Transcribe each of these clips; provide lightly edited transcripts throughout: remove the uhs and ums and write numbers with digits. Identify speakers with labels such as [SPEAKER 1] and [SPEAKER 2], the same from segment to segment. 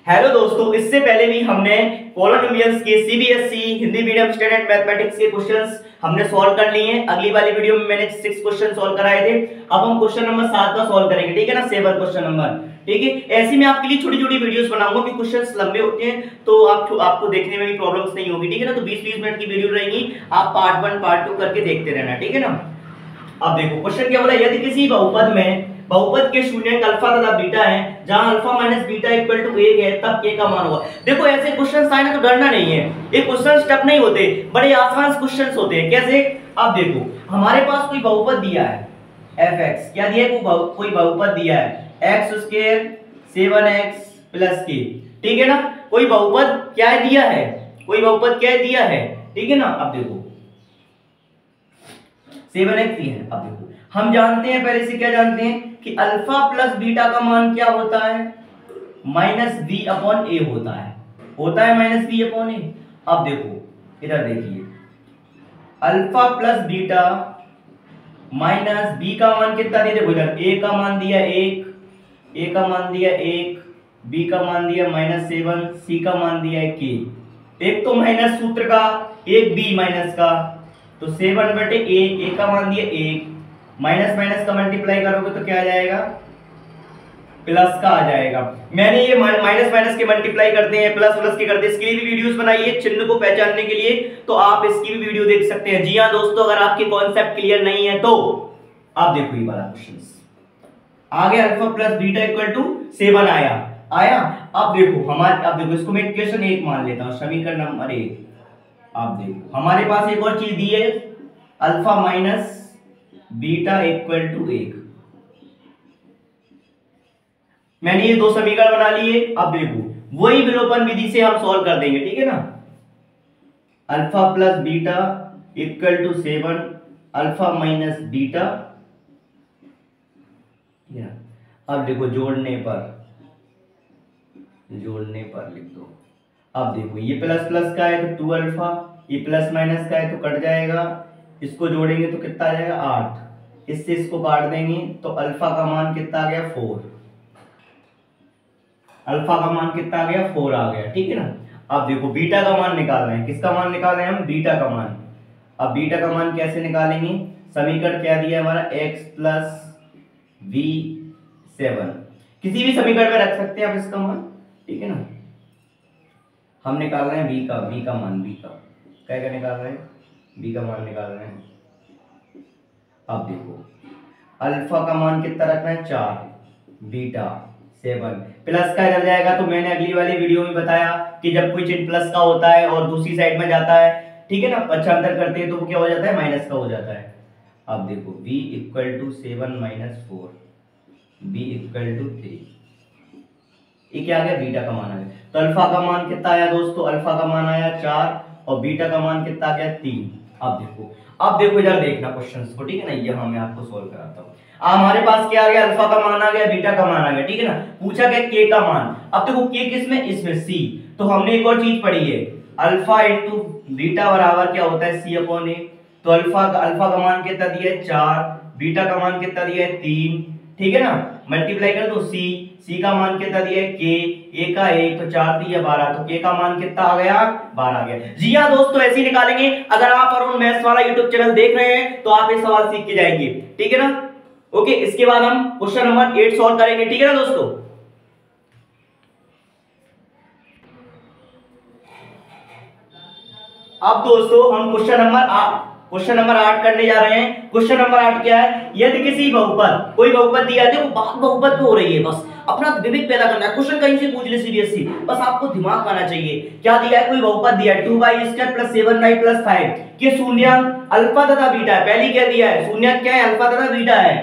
[SPEAKER 1] Hello दोस्तों, इससे पहले भी हमने पॉलिनोमियल्स के CBSE Hindi medium standard mathematics के क्वेश्चंस हमने सॉल्व कर लिए हैं। अगली वाली वीडियो में मैंने 6 क्वेश्चन सॉल्व कराए थे। अब हम क्वेश्चन नंबर 7 का सॉल्व करेंगे, ठीक है ना। 7 क्वेश्चन नंबर, ठीक है। ऐसी मैं आपके लिए छोटी छोटी वीडियोस बनाऊंगा कि क्वेश्चंस लंबे होते हैं तो आपको देखने में भी प्रॉब्लम्स नहीं होगी, ठीक है ना। तो 20-20 मिनट की वीडियो रहेगी, आप पार्ट 1 पार्ट 2 करके देखते रहना, ठीक है ना। अब देखो क्वेश्चन क्या बोला, यदि किसी बहुपद में बहुपद के शून्यक अल्फा तथा बीटा है, जहां alpha minus beta equal to 1 है, तब के का मान होगा। देखो ऐसे क्वेश्चंस आए ना तो डरना नहीं है, ये क्वेश्चंस टफ नहीं होते, बड़े आसान क्वेश्चंस होते हैं। कैसे? अब देखो हमारे पास कोई बहुपद दिया है fx, क्या दिया है? कोई बहुपद दिया है x² 7x + k, ठीक है ना। कोई बहुपद क्या दिया है, कोई बहुपद क्या दिया है, ठीक है ना। अब देखो 7x ही है। अब देखो हम जानते हैं, पहले से क्या जानते हैं कि अल्फा प्लस बीटा का मान क्या होता है, -b/a होता है -b/a। अब देखो इधर देखिए, alpha plus beta minus b का मान कितना दिया, देखो इधर a का मान दिया 1, a का मान दिया 1, b का मान दिया -7, c का मान दिया है k। एक तो माइनस सूत्र का, एक b माइनस का, तो 7/a, a का मान दिया 1, माइनस माइनस का मल्टीप्लाई करोगे तो क्या आ जाएगा, प्लस का आ जाएगा। मैंने ये माइनस माइनस के मल्टीप्लाई करते हैं, प्लस प्लस के करते हैं, इसके लिए भी वीडियोस बनाई है चिन्ह को पहचानने के लिए, तो आप इसकी भी वीडियो देख सकते हैं। जी हां दोस्तों, अगर आपके कॉन्सेप्ट क्लियर नहीं है तो आप देखो ये वाला क्वेश्चन आ गया, alpha plus beta equal to 7 आया। अब देखो अब देखो इसको मैं इक्वेशन 1 मान लेता हूं, समीकरण नंबर 1। आप देखो हमारे पास एक और चीज दी है, alpha minus beta equal to 1। मैंने ये दो समीकरण बना लिए। अब देखो वही विलोपन विधि से हम सॉल्व कर देंगे, ठीक है ना। Alpha plus beta equal to 7, alpha minus beta. अब देखो जोड़ने पर लिख दो। अब देखो ये प्लस प्लस का है तो 2 अल्फा, ये प्लस माइनस का है तो कट जाएगा, इसको जोड़ेंगे तो कितना आ जाएगा 8, इससे इसको काट देंगे तो अल्फा का मान कितना आ गया 4, अल्फा का मान कितना आ गया 4 आ गया, ठीक है ना। अब देखो बीटा का मान निकाल रहे हैं, किसका मान निकाल रहे हैं हम, बीटा का मान। अब बीटा का मान कैसे निकालेंगे, समीकरण क्या दिया हमारा x + v7, किसी भी समीकरण में रख सकते हैं आप इसका मान, ठीक है ना। हम निकाल रहे हैं b का मान, क्या निकाल रहे हैं, b का मान निकाल रहे हैं। अब देखो अल्फा का मान कितना रखना है 4, बीटा 7, प्लस का इधर जाएगा तो मैंने अगली वाली वीडियो में बताया कि जब कोई चिन्ह प्लस का होता है और दूसरी साइड में जाता है, ठीक है ना, पक्षांतर करते हैं तो वो क्या हो जाता है, माइनस का हो जाता है। अब देखो v = 7 - 4, b = 3, ये क्या आ गया, बीटा का मान आ गया। तो अल्फा का मान कितना आया दोस्तों, अल्फा का मान आया 4 और बीटा का मान कितना आ गया 3। अब देखो इधर देखना क्वेश्चंस को, ठीक है ना। यहाँ मैं आपको सोल्व कराता हूँ। हमारे पास क्या आ गया, अल्फा का मान आ गया, बीटा का मान आ गया, ठीक है ना। पूछा गया के का मान। अब देखो के किसमें, इसमें सी। तो हमने एक और चीज पढ़ी है, अल्फा इंटू बीटा बराबर क्या होता है, c/a। तो अल्फा का मान कितना दिया है 4, बीटा का मान कितना दिया है 3, ठीक है ना। मल्टीप्लाई कर दो सी का मान कितना दिया है के, ए का 1 तो 4 3 12, तो के का मान कितना आ गया 12 आ गया। जी हां दोस्तों, ऐसे ही निकालेंगे। अगर आप अरुण मैथ्स वाला यूट्यूब चैनल देख रहे हैं तो आप ये सवाल सीख के जाएंगे, ठीक है ना। ओके, इसके बाद हम क्वेश्चन नंबर 8 सॉल्व करेंगे, ठीक है ना दोस्तों। अब दोस्तों हम क्वेश्चन नंबर 8 करने जा रहे हैं। क्वेश्चन नंबर 8 क्या है, यदि किसी बहुपद, कोई बहुपद दिया है, देखो बात बहुपद पे हो रही है, बस अपना विवेक पैदा करना है। क्वेश्चन कहीं से पूछ ले सीबीएसई, बस आपको दिमाग आना चाहिए। क्या दिया है, कोई बहुपद दिया है 2y² + 7y + 5 के शून्यक अल्फा तथा बीटा है। पहली क्या दिया है, शून्यक क्या है, अल्फा तथा बीटा है,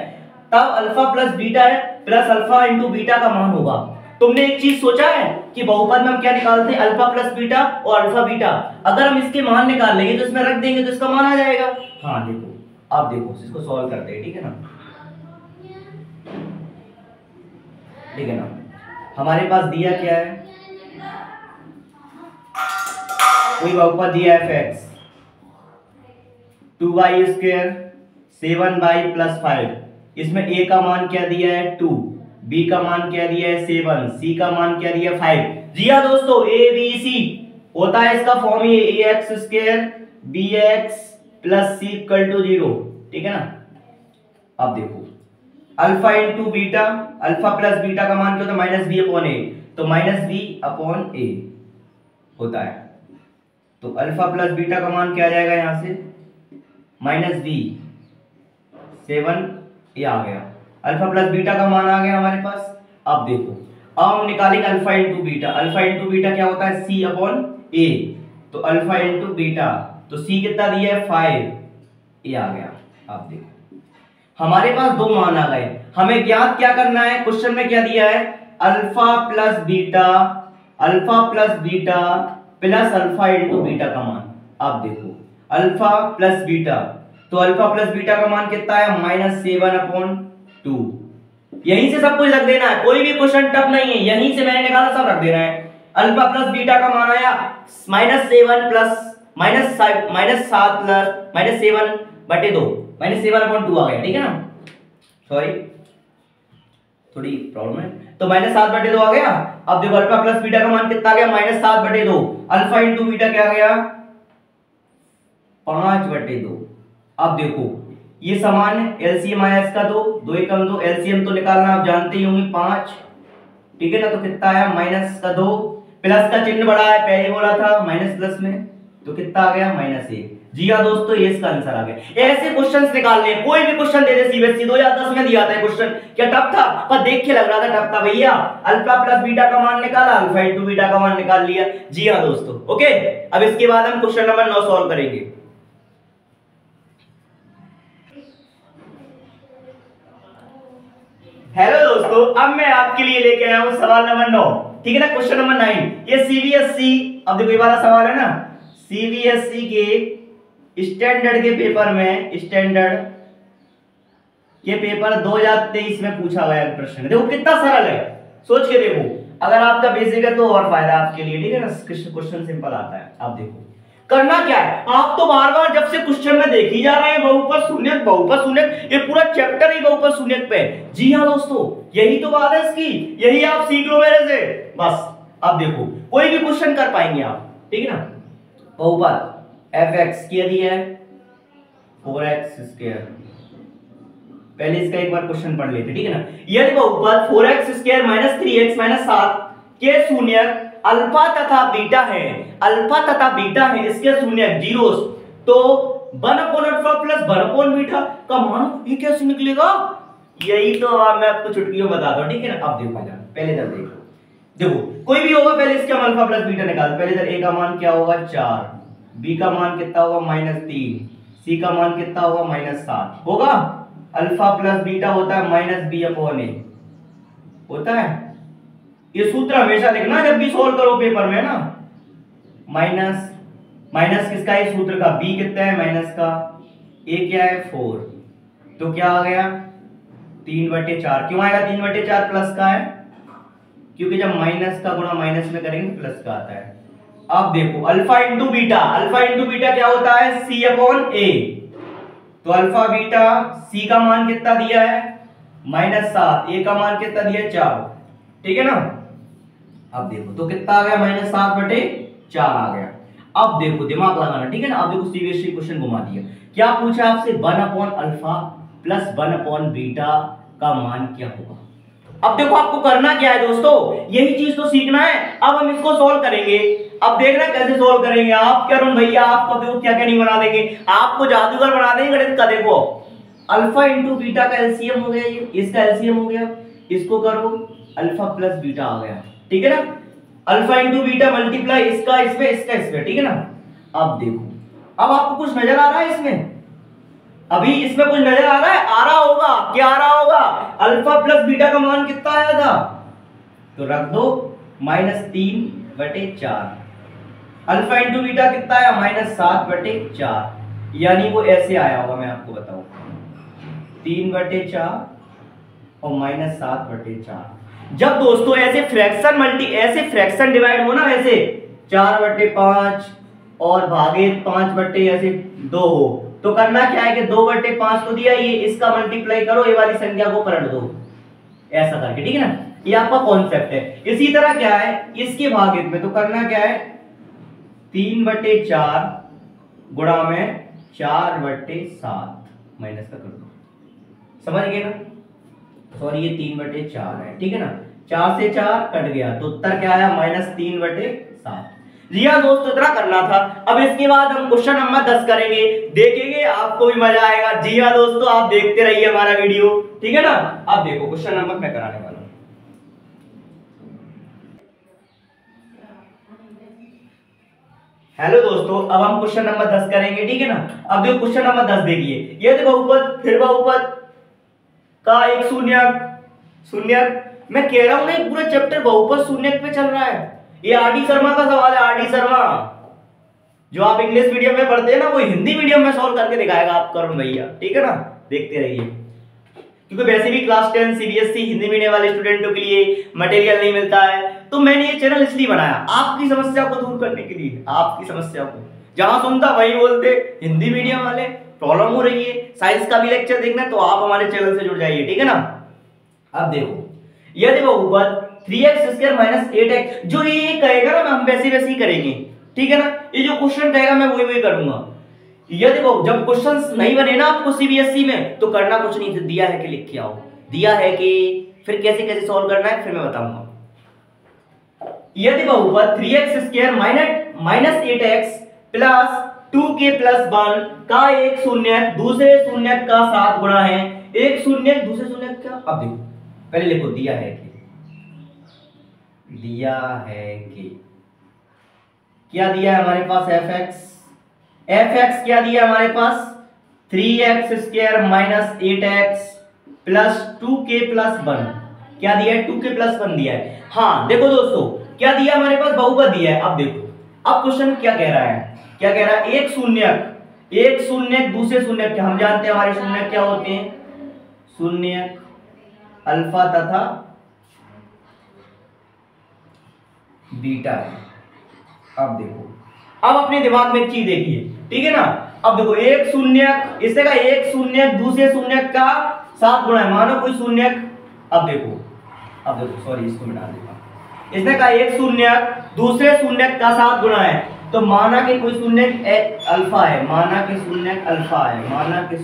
[SPEAKER 1] तब अल्फा प्लस बीटा है प्लस अल्फा इंटू बीटा का मान होगा। तुमने एक चीज सोचा है कि बहुपद में हम क्या निकालते हैं, अल्फा प्लस बीटा और अल्फा बीटा। अगर हम इसके मान निकाल लेंगे तो इसमें रख देंगे तो इसका मान आ जाएगा। हाँ देखो, अब देखो इसको सॉल्व करते हैं, ठीक है ना। ठीक है ना, हमारे पास दिया क्या है, कोई बहुपद दिया है fx 2y² 7y + 5, इसमें a का मान क्या दिया है 2, बी का मान क्या दिया है 7, सी का मान क्या दिया 5। जी हाँ दोस्तों, ए बी सी होता है इसका फॉर्म ये a x square b x plus c equal to 0, ठीक है ना। अब देखो alpha into beta, alpha plus beta का मान क्या होता है माइनस बी अपॉन ए, तो माइनस बी अपॉन ए होता है। तो अल्फा प्लस बीटा का मान क्या आ जाएगा यहां से माइनस बी 7 ये आ गया, अल्फा प्लस बीटा का मान आ गया हमारे पास। अब देखो अब हम निकालेंगे alpha into beta, alpha into beta क्या होता है सी अपॉन ए, तो अल्फा इंटू बीटा तो सी कितना दिया है 5 ये आ गया। अब देखो हमारे पास दो मान आ गए, हमें ज्ञात क्या करना है, क्वेश्चन में क्या दिया है alpha plus beta, alpha plus beta plus alpha into beta का मान। अब देखो अल्फा प्लस बीटा, तो अल्फा प्लस बीटा का मान कितना है -7/2। यहीं से सब कुछ रख देना है, कोई भी क्वेश्चन टफ नहीं है, यहीं से मैंने निकाला सब रख देना है। अल्फा प्लस बीटा का मान आया -7 प्लस -7 प्लस -7/2 -7/2 आ गया, ठीक है ना। सॉरी थोड़ी प्रॉब्लम है, तो -7/2 आ गया। अब देखो अल्फा प्लस बीटा का मान कितना आ गया -7/2, अल्फा इंटू बीटा क्या आ गया 5/2। अब देखो ये समान है, एलसीएम आया इसका 2, 2 एकम 2, एलसीएम तो निकालना आप जानते ही होंगे 5, ठीक है ना। तो कितना आया -2 प्लस का चिन्ह बड़ा है, पहले बोला था माइनस प्लस में, तो कितना आ गया -1। जी हाँ दोस्तों, ये इसका आंसर आ गया। ऐसे क्वेश्चंस निकालने, कोई भी क्वेश्चन दे दे सीबीएसई 2010 में दिया था क्वेश्चन, क्या टफ था पर देख के लग रहा था टफ था भैया। अल्फा प्लस बीटा का मान निकाला, अल्फा इंटू बीटा का मान निकाल लिया। जी हाँ दोस्तों, ओके। अब इसके बाद हम क्वेश्चन नंबर 9 सॉल्व करेंगे। हेलो दोस्तों, अब मैं आपके लिए लेके आया हूं सवाल नंबर 9, ठीक है ना। क्वेश्चन नंबर 9 ये सीबीएसई, अब देखो ये वाला सवाल है ना, सीबीएसई के स्टैंडर्ड के पेपर में, स्टैंडर्ड के पेपर 2023 में पूछा गया प्रश्न। देखो कितना सरल है, सोच के देखो, अगर आपका बेसिक है तो और फायदा आपके लिए, ठीक है ना। क्वेश्चन सिंपल आता है। आप देखो करना क्या है, आप तो बार बार जब से क्वेश्चन में देख ही जा रहे हैं बहुपद शून्यक, ये पूरा चैप्टर ही बहुपद शून्यक पे। जी हाँ दोस्तों, यही तो बात है इसकी, यही आप सीख लो मेरे से बस। अब देखो कोई भी क्वेश्चन कर पाएंगे आप, ठीक है ना। बहुपद fx क्या दिया है 4x², पहले इसका एक बार क्वेश्चन पढ़ लेते, ठीक है ना। यदि बहुपद 4x² - 3x - 7 के शून्यक अल्फा तथा बीटा है, अल्फा तथा बीटा है, इसके शून्यक जीरोस, तो 1/अल्फा प्लस 1/बीटा का मान ये कैसे निकलेगा, यही तो मैं आपको चुटकियों बताता हूं, ठीक है ना। अब देखो पहले इधर देखो कोई भी होगा, पहले इसका अल्फा प्लस बीटा निकाल। पहले इधर a का मान क्या होगा 4, b का मान कितना होगा -3, c का मान कितना होगा -7 होगा। अल्फा प्लस बीटा होता है -b/a होता है। ये सूत्र हमेशा लिखना जब भी सोल्व करो पेपर में ना, माइनस किसका है सूत्र का, b कितना है माइनस का, a क्या है 4, तो क्या आ गया 3/4। क्यों आएगा 3/4, प्लस का है, क्योंकि जब माइनस का गुणा माइनस में करेंगे प्लस का आता है। अब देखो अल्फा इंटू बीटा क्या होता है c/a, तो अल्फा बीटा c का मान कितना दिया है -7, a का मान कितना दिया है 4, ठीक है ना। अब देखो तो कितना आ गया -7/4 आ गया। अब देखो दिमाग लगाना, ठीक है ना। अब देखो सीबीएसई क्वेश्चन घुमा दिया, क्या पूछा आपसे 1/अल्फा प्लस 1/बीटा का मान क्या होगा। अब देखो आपको करना क्या है दोस्तों, यही चीज तो सीखना है। अब हम इसको सॉल्व करेंगे, अब देखना कैसे सॉल्व करेंगे। आप क्या करो भैया, आपको देखो क्या क्या नहीं बना देंगे, आपको जादूगर बना देंगे गणित का। देखो अल्फा इंटू बीटा का एलसीएम हो गया, ये इसका एलसीएम हो गया, इसको करो अल्फा प्लस बीटा आ गया, ठीक है ना। अल्फा इंटू बीटा मल्टीप्लाई इसका इसमें, इसका इसमें, ठीक है ना। अब देखो अब आपको कुछ नजर आ रहा है इसमें, अभी इसमें कुछ नजर आ रहा है, आ रहा होगा, क्या आ रहा होगा, अल्फा प्लस बीटा का मान कितना आया था, तो रख दो -3/4। अल्फा इंटू बीटा कितना आया -7/4, यानी वो ऐसे आया होगा, मैं आपको बताऊं 3/4 और -7/4। जब दोस्तों ऐसे फ्रैक्शन डिवाइड हो ना, ऐसे 4/5 और भागे 5 ऐसे 2 हो, तो करना क्या है कि 2/5 तो दिया, ये इसका मल्टीप्लाई करो, ये वाली संख्या को पलट दो, ऐसा करके, ठीक है ना। ये आपका कॉन्सेप्ट है। इसी तरह क्या है इसके भागित में, तो करना क्या है 3/4 गुणा में 4/7 माइनस का कर दो, समझ गए ना। सॉरी ये 3/4 है, ठीक है ना। 4 से 4 कट गया तो उत्तर क्या आया -3/7। जी हाँ दोस्तों, इतना करना था। अब इसके बाद हम क्वेश्चन नंबर 10 करेंगे, देखेंगे आपको भी मजा आएगा। जी हाँ दोस्तों, आप देखते रहिए हमारा वीडियो, ठीक है ना। अब देखो क्वेश्चन नंबर मैं कराने वाला हूं। हेलो दोस्तों, अब हम क्वेश्चन नंबर 10 करेंगे, ठीक है ना। अब देखो क्वेश्चन नंबर 10 देखिए, ये देखो बहुपद फिर बहुपद का एक शून्यक शून्यक। मैं कह रहा हूं ना पूरा चैप्टर बहुपद शून्यक पे चल रहा है। ये आर.डी. शर्मा का सवाल है, आर.डी. शर्मा जो आप इंग्लिश मीडियम में पढ़ते हैं ना, वो हिंदी मीडियम में सॉल्व करके दिखाएगा आप करुण भैया, ठीक है ना। देखते रहिए, क्योंकि वैसे भी क्लास 10 सीबीएसई हिंदी मीडियम वाले स्टूडेंटों के लिए मटेरियल नहीं मिलता है, तो मैंने ये चैनल इसलिए बनाया आपकी समस्या को दूर करने के लिए। आपकी समस्या को जहां सुनता वही बोलते, हिंदी मीडियम वाले प्रॉब्लम हो रही है, साइंस का भी लेक्चर देखना है तो आप हमारे चैनल से जुड़ जाइए, ठीक है ना। अब देखो यदि बहुपद 3x² - 8x, जो ये कहेगा ना हम वैसे वैसे ही करेंगे, ठीक है ना। ये जो क्वेश्चन कहेगा मैं वही वही करूंगा। यदि जब क्वेश्चंस नहीं बने ना आपको सीबीएसई में, तो करना कुछ नहीं, दिया है कि लिख के आओ, दिया है कि फिर कैसे कैसे सॉल्व करना है फिर मैं बताऊंगा। यदि बहुपद 3x² - 8x प्लस 2k + 1 का एक शून्यक दूसरे शून्यक का 7 गुणा है, एक शून्यक दूसरे शून्यक का। अब देखो पहले लिखो दिया है कि, दिया है कि क्या दिया है हमारे पास fx क्या दिया हमारे पास 3x² - 8x प्लस 2k + 1 क्या दिया है 2k + 1 दिया है। हाँ देखो दोस्तों क्या दिया हमारे पास बहुपद दिया है। अब देखो अब क्वेश्चन क्या कह रहा है, क्या कह रहा है एक शून्यक दूसरे शून्यक, हम जानते हैं हमारे शून्यक क्या होते हैं, शून्यक अल्फा तथा बीटा है। अब देखो अब अपने दिमाग में एक चीज देखिए, ठीक है ना। अब देखो एक शून्यक, इससे का एक शून्यक दूसरे शून्यक का 7 गुणा है, मानो कोई शून्यक। अब देखो सॉरी इसको मिटा देता हूं। इसने का एक शून्यक दूसरे शून्यक का 7 गुणा है, तो माना कि कोई शून्यक अल्फा है, माना कि शून्यक अल्फा है, माना कि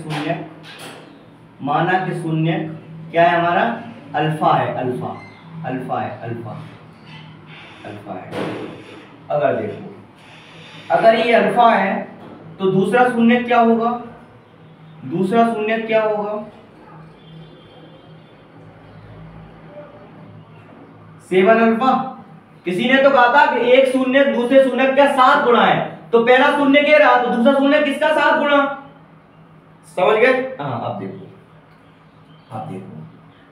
[SPEAKER 1] शून्यक क्या है हमारा अल्फा है, अल्फा है। अगर देखो अगर ये अल्फा है तो दूसरा शून्यक क्या होगा, 7 अल्फा। किसी ने तो कहा था कि एक शून्यक दूसरे शून्यक का 7 गुणा है, तो पहला शून्य क्या रहा तो दूसरा शून्य किसका 7 गुणा, समझ गए। हाँ अब देखो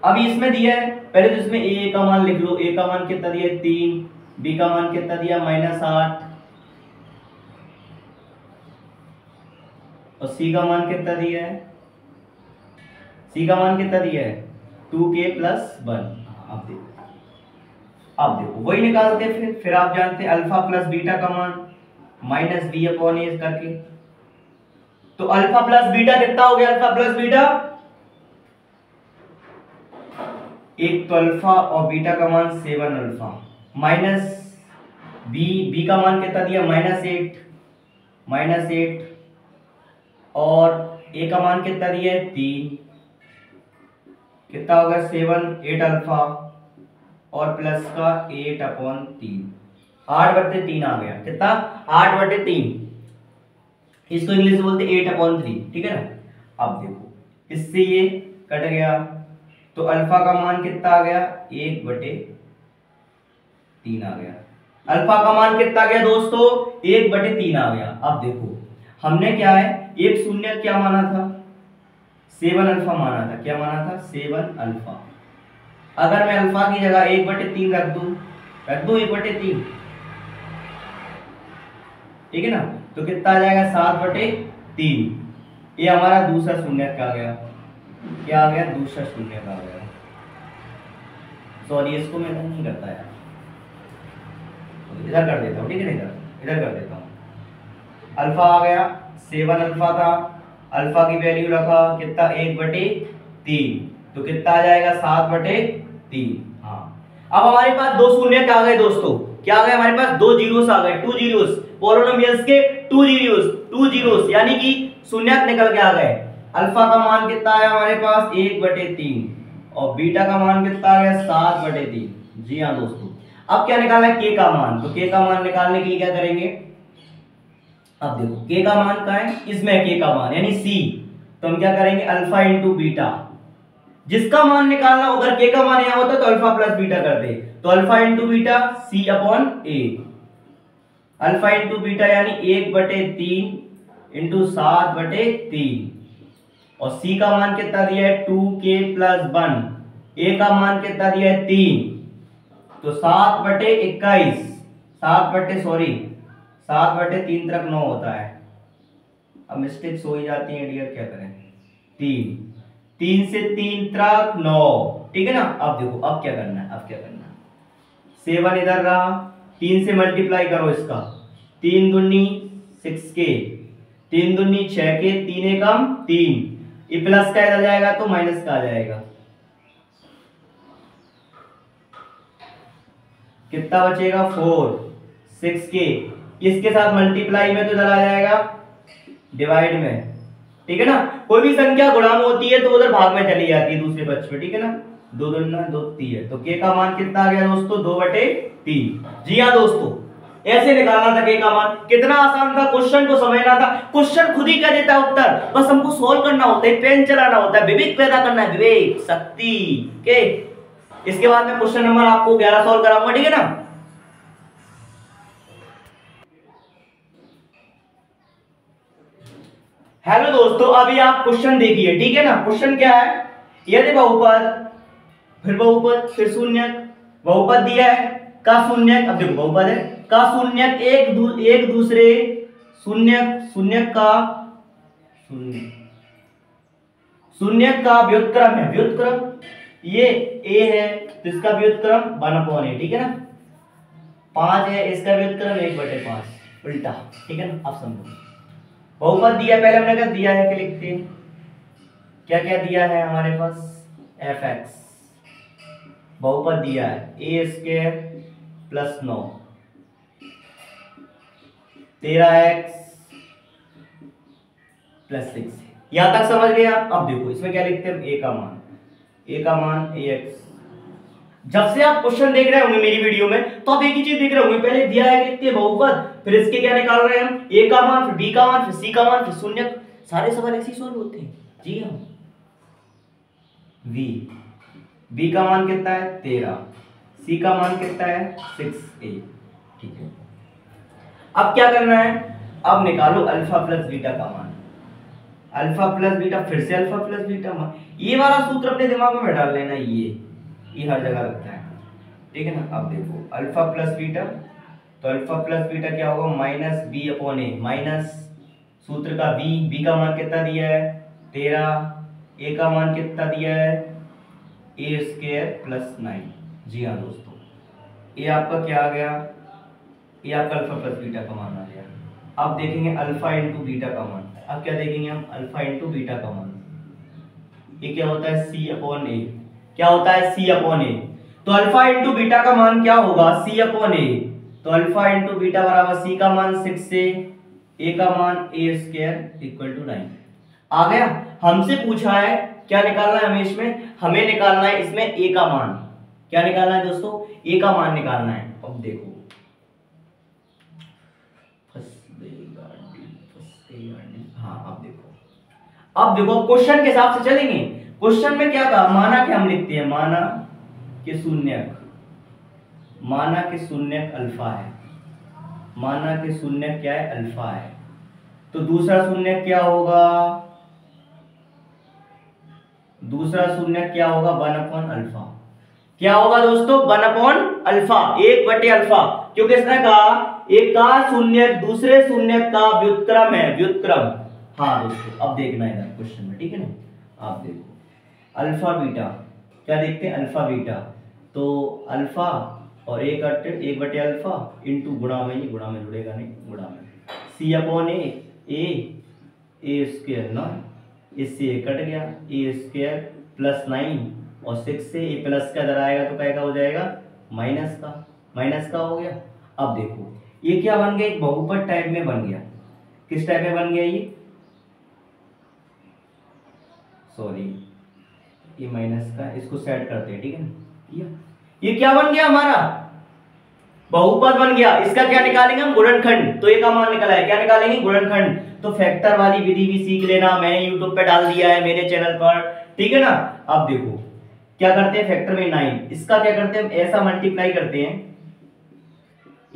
[SPEAKER 1] अब इसमें दिया है, पहले तो इसमें a का मान लिख लो, a का मान कितना दिया 3, b का मान कितना दिया -8 और c का मान कितना दिया है, 2k + 1। अब देखो वही निकालते हैं फिर आप जानते हैं अल्फा प्लस बीटा का मान -b/a करके, तो अल्फा प्लस बीटा कितना हो गया, अल्फा प्लस बीटा एक तो अल्फा और बीटा का मान 7 अल्फा माइनस बी का मान कितना दिया -8 और ए का मान कितना दिया है 3, कितना होगा 8 अल्फा और प्लस का 8/3, 8/3 आ गया, कितना 8/3, इसको इंग्लिश में बोलते 8/3, ठीक है ना। अब देखो इससे ये कट गया तो अल्फा का मान कितना आ गया 1/3 आ गया, अल्फा का मान कितना आ गया दोस्तों 1/3 आ गया। अब देखो हमने क्या है एक शून्य क्या माना था 7 अल्फा माना था, क्या माना था 7 अल्फा। अगर मैं अल्फा की जगह 1/3 रख दूं 1/3, ठीक है ना, तो कितना आ जाएगा 7/3। ये हमारा दूसरा शून्य आ गया, क्या आ गया दूसरा शून्य आ गया। सॉरी इसको मैं नहीं करता यार, इधर कर देता हूँ, ठीक है ना, इधर कर देता हूँ। अल्फा आ गया 7 अल्फा था, अल्फा की वैल्यू रखा कितना 1/3, तो कितना आ जाएगा 7/3। 3। हाँ, अब हमारे पास दो शून्य आ गए दोस्तों, क्या आ गए हमारे पास, दो जीरोस आ गए, 2 जीरोस, पॉलिनोमियल्स के 2 जीरोस यानी कि शून्य निकल के आ गए। अल्फा का मान कितना आया हमारे पास 1/3 और बीटा का मान कितना आ गया 7/3। जी हाँ दोस्तों, अब क्या निकालना है, के का मान। तो के का मान निकालने के लिए क्या करेंगे, अब देखो के का मान कहाँ है, इसमें के का मान यानी सी, तो हम क्या करेंगे अल्फा इंटू बीटा, जिसका मान निकालना अगर के का मान यहां होता तो अल्फा प्लस बीटा कर दे, तो अल्फा इंटू बीटा सी अपॉन ए, अल्फा इंटू बीटा यानी 1/3 इंटू 7/3 और सी का मान कितना दिया है 2k+1, ए का मान कितना दिया है 3, तो 7/21, 7/3 तक 9 होता है। अब मिस्टेक्स हो ही जाती है डियर, क्या करें, 3 से 3 तक 9, ठीक है ना। अब देखो अब क्या करना है, अब क्या करना है, 7 इधर रहा, 3 से मल्टीप्लाई करो इसका, 3 दूनी 6k, 3 दूनी 6k, 3 एकम 3, ये प्लस का इधर जाएगा तो माइनस का आ जाएगा, कितना बचेगा 4, 6k, इसके साथ मल्टीप्लाई में तो इधर आ जाएगा डिवाइड में, ठीक है ना। कोई भी संख्या गुणा में होती है तो उधर भाग में चली जाती है दूसरे पक्ष में, ठीक है ना, 2 दूना 2 3, तो के का मान कितना आ गया दोस्तों 2/3। जी हाँ दोस्तों, ऐसे निकालना था के का मान, कितना आसान था, क्वेश्चन को समझना था, क्वेश्चन खुद ही कह देता है उत्तर, बस हमको सॉल्व करना होता है, पेन चलाना होता है, विवेक पैदा करना है, विवेक शक्ति के। इसके बाद में क्वेश्चन नंबर आपको 11 सॉल्व कराऊंगा, ठीक है ना। हेलो दोस्तों, अभी आप क्वेश्चन देखिए, ठीक है ना। क्वेश्चन क्या है, यदि बहुपद, फिर बहुपद, फिर शून्य, बहुपद दिया है का शून्य, अब देखो बहुपद है का शून्य एक दूसरे शून्य का व्युत्क्रम है, व्युत्क्रम ये a है तो इसका व्युत्क्रम 1/a, ठीक है ना। 5 है, इसका व्युत्क्रम 1/5 उल्टा, ठीक है ना। अब समझो बहुपद दिया, पहले हमने क्या दिया है कि लिखते हैं, क्या क्या दिया है हमारे पास, fx, बहुपद दिया है a² + 9, 13x + 6, यहां तक समझ गए आप। अब देखो इसमें क्या लिखते हैं, a का मान ax। जब से आप क्वेश्चन देख रहे होंगे मेरी वीडियो में तो आप एक ही चीज देख रहे होंगे, पहले दिया है लिखते हैं बहुपद, फिर इसके क्या निकाल रहे हैं हम, a का मान, फिर b का मान, फिर c का मान, फिर शून्य, सारे सवाल ऐसे ही सॉल्व होते हैं। जी हाँ, b का मान कितना है 13, c का मान कितना है 6a, ठीक है। अब क्या करना है, अब निकालो अल्फा प्लस बीटा का मान, अल्फा प्लस बीटा, फिर से अल्फा प्लस बीटा मान, ये वाला सूत्र अपने दिमाग में डाल लेना, ये हर जगह लगता है, ठीक है ना। अब देखो अल्फा प्लस बीटा, तो अल्फा प्लस बीटा क्या होगा -b/a, माइनस सूत्र का b का मान कितना दिया है 13, a का मान कितना दिया है a² + 9। जी हाँ दोस्तों, ये आपका क्या आ गया, ये आपका अल्फा प्लस बीटा का मान आ गया। अब देखेंगे अल्फा इंटू बीटा का मान, अब क्या देखेंगे हम, अल्फा इंटू बीटा का मान, ये क्या होता है c/a, क्या होता है c/a, तो अल्फा इंटू बीटा का मान क्या होगा c/a, तो अल्फा इंटू बीटा बराबर c का मान 6 से a का मान a² = 9 आ गया। हमसे पूछा है क्या निकालना है हमें इसमें, हमें निकालना है इसमें a का मान, क्या निकालना है दोस्तों, a का मान निकालना है। अब देखो हाँ, अब देखो क्वेश्चन के हिसाब से चलेंगे। क्वेश्चन में क्या कहा, माना कि हम लिखते हैं माना कि शून्यक अल्फा है, माना कि शून्यक क्या है अल्फा है, तो दूसरा शून्यक क्या होगा, दूसरा शून्यक क्या होगा 1/अल्फा, क्या होगा दोस्तों 1/अल्फा, 1/अल्फा, क्योंकि इसने कहा एक का शून्यक दूसरे शून्यक का व्युत्क्रम है, व्युत्क्रम। हाँ दोस्तों, अब देखना है क्वेश्चन में, ठीक है ना। आप देखो अल्फा बीटा, क्या देखते हैं अल्फा बीटा, तो अल्फा और 1/अल्फा इंटू गुणा में, ये गुणा में जुड़ेगा नहीं, गुणा में c/a² 9, इससे कट गया a² + 9 और 6 से ये प्लस का इधर आएगा तो क्या हो जाएगा, माइनस का हो गया। अब देखो ये क्या बन गया, एक बहुपद टाइप में बन गया। किस टाइप में बन गया ये, सॉरी ये माइनस का, इसको सेट करते हैं, ठीक है ना। ये क्या बन गया हमारा, बहुपद बन गया। इसका क्या निकालेंगे हम, गुणनखंड। तो ये का मान निकला है, क्या निकालेंगे, गुणनखंड। तो फैक्टर वाली विधि भी सीख लेना, मैंने यूट्यूब पे डाल दिया है मेरे चैनल पर, ठीक है ना। अब देखो क्या करते हैं, फैक्टर में 9, इसका क्या करते हैं, ऐसा मल्टीप्लाई करते हैं,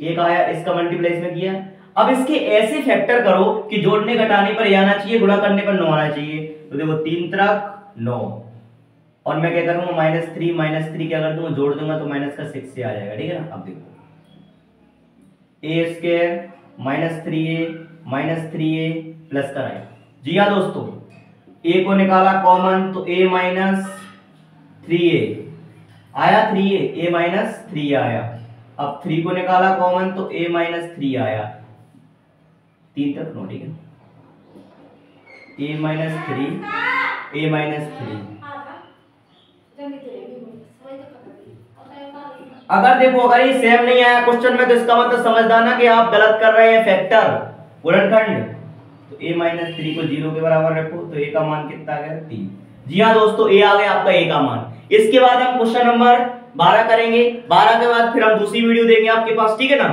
[SPEAKER 1] एक आया इसका मल्टीप्लाई इसमें किया। अब इसके ऐसे फैक्टर करो कि जोड़ने घटाने पर ये आना चाहिए, गुणा करने पर 9 आना चाहिए। तो देखो 3 त्रिक 9, और मैं क्या करूंगा, -3 क्या कर दूंगा, जोड़ दूंगा तो माइनस का 6 से आ जाएगा, ठीक है ना। अब देखो a स्क्वायर -3a प्लस का 9। जी हाँ दोस्तों, a को निकाला कॉमन तो a - 3a आया, 3a - 3 आया। अब 3 को निकाला कॉमन तो a - 3 आया, 3 तक नो, ठीक है, a - 3 अगर देखो अगर ये सेम नहीं आया क्वेश्चन में तो इसका मतलब समझदार ना कि आप गलत कर रहे हैं फैक्टर, गुणनखंड। तो a - 3 को 0 के बराबर रखो तो a का मान कितना आ गया, 3। जी हाँ दोस्तों, a आ गया आपका a का मान। इसके बाद हम क्वेश्चन नंबर 12 करेंगे, 12 के बाद फिर हम दूसरी वीडियो देंगे आपके पास, ठीक है ना।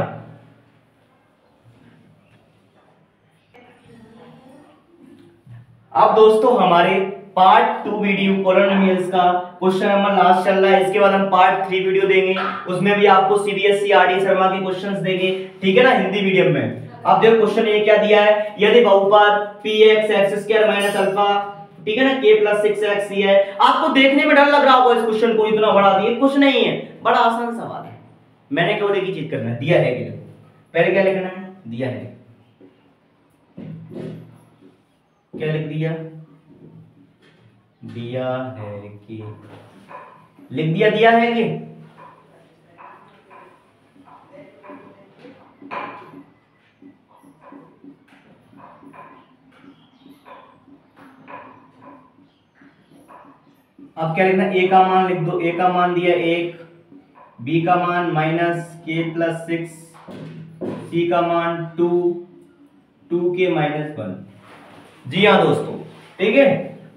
[SPEAKER 1] अब दोस्तों हमारे पार्ट 2 वीडियो पॉलिनोमियल्स का क्वेश्चन नंबर लास्ट चल रहा है। इसके बाद हम पार्ट 3 वीडियो देंगे, उसमें भी आपको सीबीएसई आरडी शर्मा के क्वेश्चंस देंगे, ठीक है ना, हिंदी मीडियम में। अब देखो क्वेश्चन ये क्या दिया है, यदि बहुपद px x² - अल्फा, ठीक है ना, k + 6x है। आपको देखने में डर लग रहा होगा इस क्वेश्चन को, इतना बड़ा दिया, कुछ नहीं है, बड़ा आसान सवाल है। मैंने केवल एक ही चीज करना है, दिया है कि पहले क्या लिखना है, दिया है, क्या लिख दिया, दिया है कि, लिख दिया, दिया है कि। अब क्या लिखना, a का मान लिख दो, a का मान दिया 1, b का मान -k + 6, c का मान 2, 2k - 1। जी हाँ दोस्तों, ठीक है।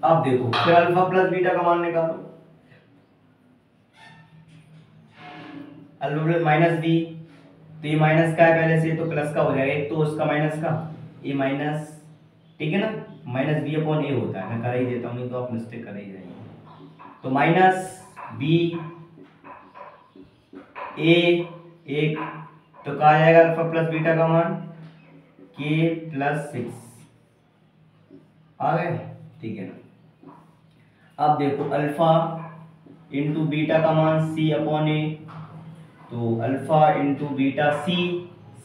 [SPEAKER 1] अब देखो फिर अल्फा प्लस बीटा का मान निकालो, अल्फा प्लस -b, तो ये माइनस का है पहले से तो प्लस का हो जाएगा, एक तो उसका माइनस का, ये माइनस, ठीक है ना, -b/a होता है, मैं कर ही देता हूँ, नहीं तो आप मिस्टेक कर ही जाएंगे। तो -b a 1, तो कहा जाएगा अल्फा प्लस बीटा का मान k + 6 आ गए, ठीक है ना। अब देखो अल्फा इंटू बीटा का मान c/a, तो अल्फा इंटू बीटा c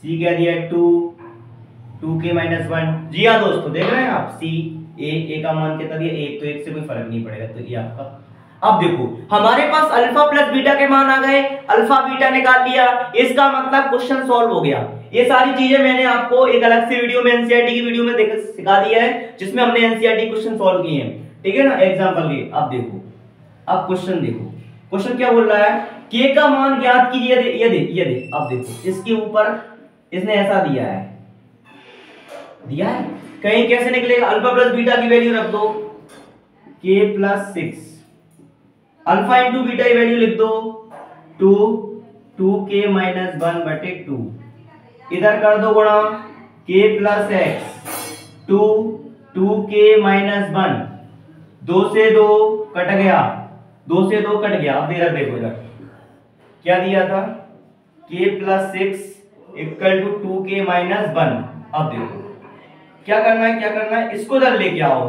[SPEAKER 1] क्या दिया है 2, 2k - 1। जी हाँ दोस्तों, देख रहे हैं आप, a का मान कितना दिया 1, तो 1 से कोई फर्क नहीं पड़ेगा, तो ये आपका। अब देखो हमारे पास अल्फा प्लस बीटा के मान आ गए, अल्फा बीटा निकाल लिया, इसका मतलब क्वेश्चन सॉल्व हो गया। ये सारी चीजें मैंने आपको एक अलग से वीडियो में, एनसीईआरटी की वीडियो में सिखा दिया है, जिसमें हमने एनसीईआरटी क्वेश्चन सॉल्व किए हैं, ठीक है ना, एग्जांपल के। अब देखो, अब क्वेश्चन देखो, क्वेश्चन क्या बोल रहा है, k का मान ज्ञात कीजिए, ये दे। अब देखो इसके ऊपर इसने ऐसा दिया है, कहीं कैसे निकलेगा, अल्फा प्लस बीटा की वैल्यू रख दो k + 6, अल्फा इंटू बीटा की वैल्यू लिख दो 2, 2k - 1/2, इधर कर दो गुणा k + x 2, 2k - 1, 2 से 2 कट गया, 2 से 2 कट गया। अब इधर देखो, इधर क्या दिया था, k + 6 = 2k - 1। अब देखो क्या करना है, क्या करना है, इसको इधर लेके आओ,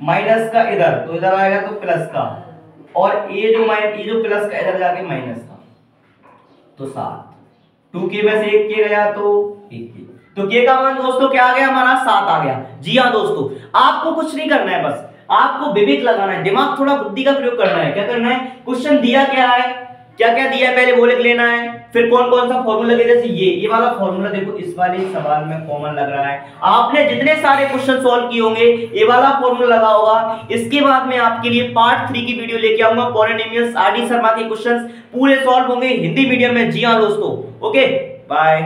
[SPEAKER 1] माइनस का इधर, तो इधर आएगा तो प्लस का, और ये जो प्लस का इधर जाके माइनस का, तो 7, 2k में से 1k गया तो 1k, तो k का मान दोस्तों क्या आ गया हमारा, 7 आ गया। जी हाँ दोस्तों, आपको कुछ नहीं करना है, बस आपको विवेक लगाना है, दिमाग थोड़ा बुद्धि का प्रयोग करना है। क्या करना है, क्वेश्चन दिया क्या है, क्या क्या दिया है पहले वो लिख लेना है, फिर कौन कौन सा फॉर्मूला लगे, जैसे ये वाला फॉर्मूला देखो इस वाले सवाल में कॉमन लग रहा है। आपने जितने सारे क्वेश्चन सॉल्व किए होंगे ये वाला फॉर्मूला लगा होगा। इसके बाद मैं आपके लिए पार्ट 3 की वीडियो लेके आऊंगा, पॉलिनोमियल्स आर डी शर्मा के क्वेश्चंस पूरे सॉल्व होंगे हिंदी मीडियम में। जी हाँ दोस्तों, ओके बाय।